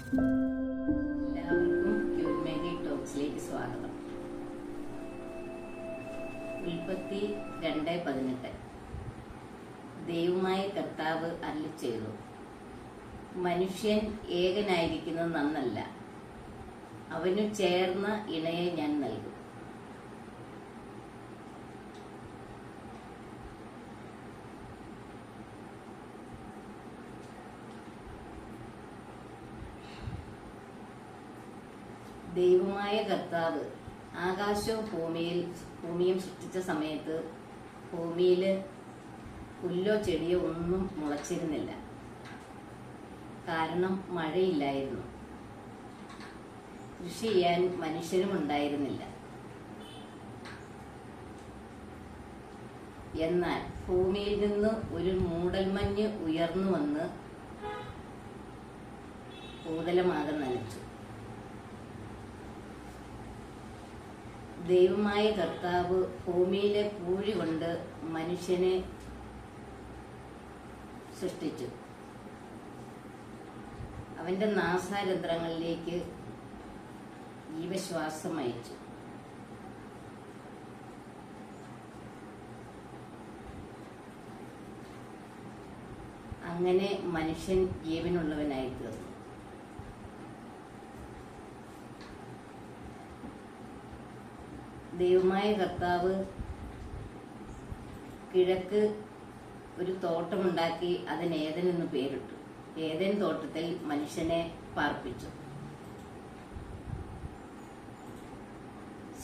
എല്ലാവർക്കും ക്യൂൻമേരി ടോക്സിലേക്ക് സ്വാഗതം. ഉൽപ്പത്തി 2:18 ദൈവമായ കർത്താവ് അരുളിച്ചെയ്തു, മനുഷ്യൻ ഏകനായിരിക്കുന്നത് നന്നല്ല, അവനു ചേർന്ന ഇണയെ ഞാൻ നൽകും. ദൈവമായ കർത്താവ് ആകാശവും ഭൂമിയും സൃഷ്ടിച്ച സമയത്ത് ഭൂമിയിൽ പുല്ലോ ചെടിയോ ഒന്നും മുളച്ചിരുന്നില്ല. കാരണം മഴയില്ലായിരുന്നു. കൃഷി ചെയ്യാൻ മനുഷ്യരും ഉണ്ടായിരുന്നില്ല. എന്നാൽ ഭൂമിയിൽ നിന്ന് ഒരു മൂടൽമഞ്ഞ് ഉയർന്നു വന്ന് ഭൂതലമാകെ നനച്ചു. ദൈവമായ കർത്താവ് ഭൂമിയിലെ പൂഴി കൊണ്ട് മനുഷ്യനെ സൃഷ്ടിച്ചു. അവന്റെ നാസാരന്ധ്രങ്ങളിലേക്ക് ജീവശ്വാസം അയച്ചു. അങ്ങനെ മനുഷ്യൻ ജീവനുള്ളവനായി തീർന്നു. ദൈവമായ കർത്താവ് കിഴക്ക് ഒരു തോട്ടമുണ്ടാക്കി അതിന് ഏദൻ എന്ന് പേരിട്ടു. ഏദൻ തോട്ടത്തിൽ മനുഷ്യനെ പാർപ്പിച്ചു.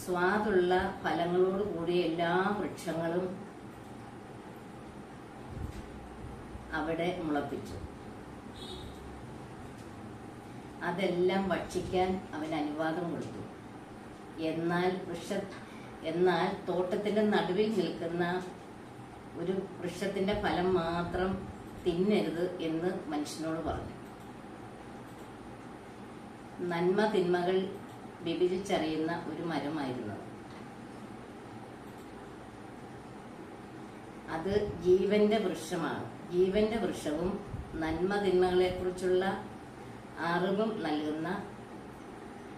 സ്വാദുള്ള ഫലങ്ങളോട് കൂടിയ എല്ലാ വൃക്ഷങ്ങളും അവിടെ മുളപ്പിച്ചു. അതെല്ലാം ഭക്ഷിക്കാൻ അവൻ അനുവാദം കൊടുത്തു. എന്നാൽ തോട്ടത്തിന്റെ നടുവിൽ നിൽക്കുന്ന ഒരു വൃക്ഷത്തിന്റെ ഫലം മാത്രം തിന്നരുത് എന്ന് മനുഷ്യനോട് പറഞ്ഞു. നന്മ തിന്മകൾ വിഭജിച്ചറിയുന്ന ഒരു മരമായിരുന്നു അത്. ജീവന്റെ വൃക്ഷമാണ്. ജീവന്റെ വൃക്ഷവും നന്മ തിന്മകളെ കുറിച്ചുള്ള അറിവും നൽകുന്ന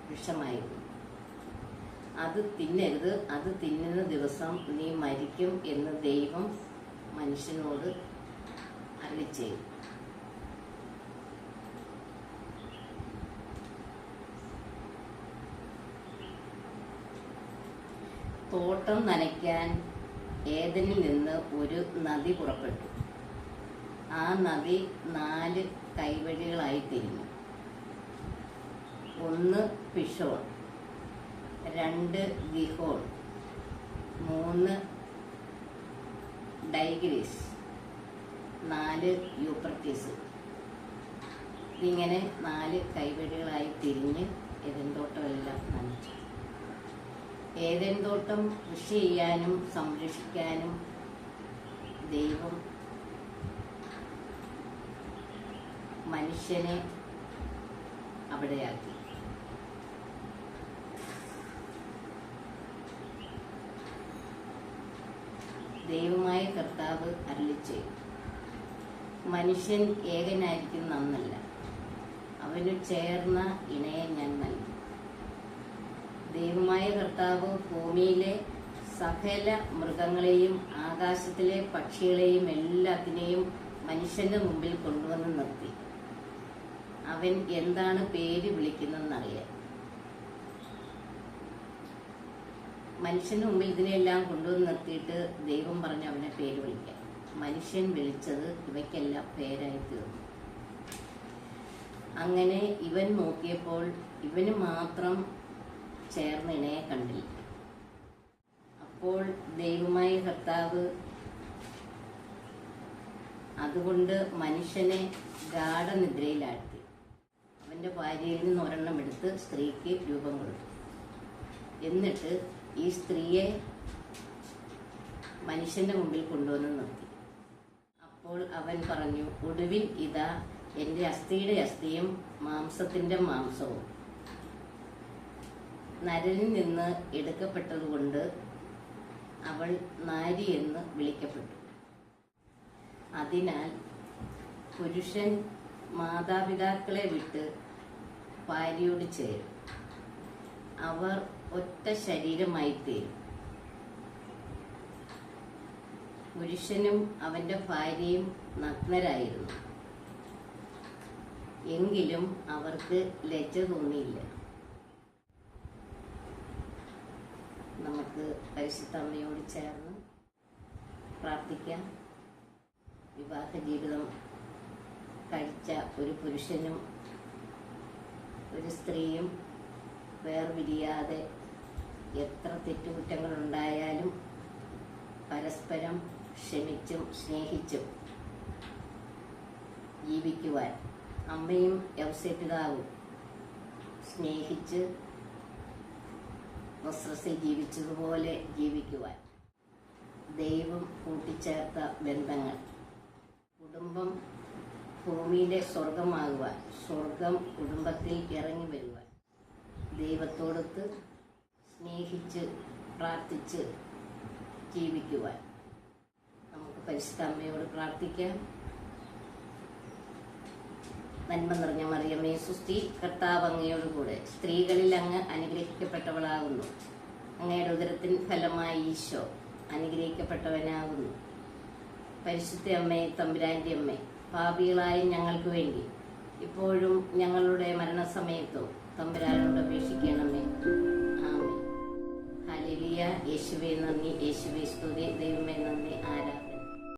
വൃക്ഷമായിരുന്നു. അത് തിന്നരുത്, അത് തിന്നുന്ന ദിവസം നീ മരിക്കും എന്ന് ദൈവം മനുഷ്യനോട് അരുളിച്ചെയ്തു. തോട്ടം നനയ്ക്കാൻ ഏദനിൽ നിന്ന് ഒരു നദി പുറപ്പെട്ടു. ആ നദി 4 കൈവഴികളായി തിരിഞ്ഞു. 1 പിഷോൺ, 2 ഗിഹോൺ, 3 ഡൈഗ്രീസ്, 4 യൂഫ്രട്ടീസ്. ഇങ്ങനെ 4 കൈവഴികളായി തിരിഞ്ഞ് ഏദൻ തോട്ടമെല്ലാം നനച്ചു. ഏദൻ തോട്ടം കൃഷി ചെയ്യാനും സംരക്ഷിക്കാനും ദൈവം മനുഷ്യനെ അവിടെയാക്കി. ദൈവമായ കർത്താവ് അരുളിച്ചെയ്തു, മനുഷ്യൻ ഏകനായിരിക്കും നന്നല്ല, അവനു ചേർന്ന ഇണയെ ഞാൻ നൽകി. ദൈവമായ കർത്താവ് ഭൂമിയിലെ സകല മൃഗങ്ങളെയും ആകാശത്തിലെ പക്ഷികളെയും എല്ലാത്തിനെയും മനുഷ്യന്റെ മുമ്പിൽ കൊണ്ടുവന്ന് നിർത്തി. അവൻ എന്താണ് പേര് വിളിക്കുന്നതെന്നറിയാൻ. മനുഷ്യന്റെ മുമ്പിൽ ഇതിനെല്ലാം കൊണ്ടുവന്ന് നിർത്തിയിട്ട് ദൈവം പറഞ്ഞു അവനെ പേര് വിളിക്കാൻ. മനുഷ്യൻ വിളിച്ചത് ഇവയ്ക്കെല്ലാം പേരായി തീർന്നു. അങ്ങനെ ഇവൻ നോക്കിയപ്പോൾ ഇവന് മാത്രം ചേർന്ന ഇണയെ കണ്ടില്ല. അപ്പോൾ ദൈവമായ കർത്താവ് അതുകൊണ്ട് മനുഷ്യനെ ഗാഢനിദ്രയിലാഴ്ത്തി. അവന്റെ ഭാര്യയിൽ നിന്ന് ഒരെണ്ണം എടുത്ത് സ്ത്രീക്ക് രൂപം കൊടുത്തു. എന്നിട്ട് ഈ സ്ത്രീയെ മനുഷ്യന്റെ മുമ്പിൽ കൊണ്ടുവന്ന് നിർത്തി. അപ്പോൾ അവൻ പറഞ്ഞു, ഒടുവിൽ ഇതാ എൻ്റെ അസ്ഥിയുടെ അസ്ഥിയും മാംസത്തിന്റെ മാംസവും നരനിൽ നിന്ന് എടുക്കപ്പെട്ടതുകൊണ്ട് അവൾ നാരി എന്ന് വിളിക്കപ്പെട്ടു. അതിനാൽ പുരുഷൻ മാതാപിതാക്കളെ വിട്ട് ഭാര്യയോട് ചേരും. അവർ ഒറ്റ ശരീരമായി തീരും. പുരുഷനും അവന്റെ ഭാര്യയും നഗ്നരായിരുന്നു. എങ്കിലും അവർക്ക് ലജ്ജ തോന്നിയില്ല. നമുക്ക് പരിശുദ്ധ അമ്മയോട് ചേർന്ന് പ്രാർത്ഥിക്കാം. വിവാഹ ജീവിതം കഴിച്ച ഒരു പുരുഷനും ഒരു സ്ത്രീയും വേർപിരിയാതെ എത്ര തെറ്റുകുറ്റങ്ങളുണ്ടായാലും പരസ്പരം ക്ഷമിച്ചും സ്നേഹിച്ചും ജീവിക്കുവാൻ, അമ്മയും യൗസേപിതാവും സ്നേഹിച്ച് നസ്രസിൽ ജീവിച്ചതുപോലെ ജീവിക്കുവാൻ ദൈവം കൂട്ടിച്ചേർത്ത ബന്ധങ്ങൾ, കുടുംബം ഭൂമിയിലെ സ്വർഗമാകുവാൻ, സ്വർഗം കുടുംബത്തിൽ ഇറങ്ങി വരുവാൻ ദൈവത്തോടൊത്ത് സ്നേഹിച്ച് പ്രാർത്ഥിച്ച് ജീവിക്കുവാൻ നമുക്ക് പരിശുദ്ധ അമ്മയോട് പ്രാർത്ഥിക്കാം. നന്മ നിറഞ്ഞ മറിയമേ സുസ്തി, കർത്താവ് അങ്ങയോട് കൂടെ സ്ത്രീകളിൽ അങ്ങ് അനുഗ്രഹിക്കപ്പെട്ടവളാകുന്നു. അങ്ങയുടെ ഉദരത്തിൻ ഫലമായി ഈശോ അനുഗ്രഹിക്കപ്പെട്ടവനാകുന്നു. പരിശുദ്ധ അമ്മേ, തമ്പുരാന്റെ അമ്മേ, പാപികളായ ഞങ്ങൾക്ക് വേണ്ടി ഇപ്പോഴും ഞങ്ങളുടെ മരണസമയത്തും തമ്പുരാനോട് അപേക്ഷിക്കണമേ. ആമേൻ. ഹല്ലേലൂയ. യേശുവേ നന്ദി, യേശുവേ സ്തുതി, ദൈവമേ നന്ദി, ആരാധന.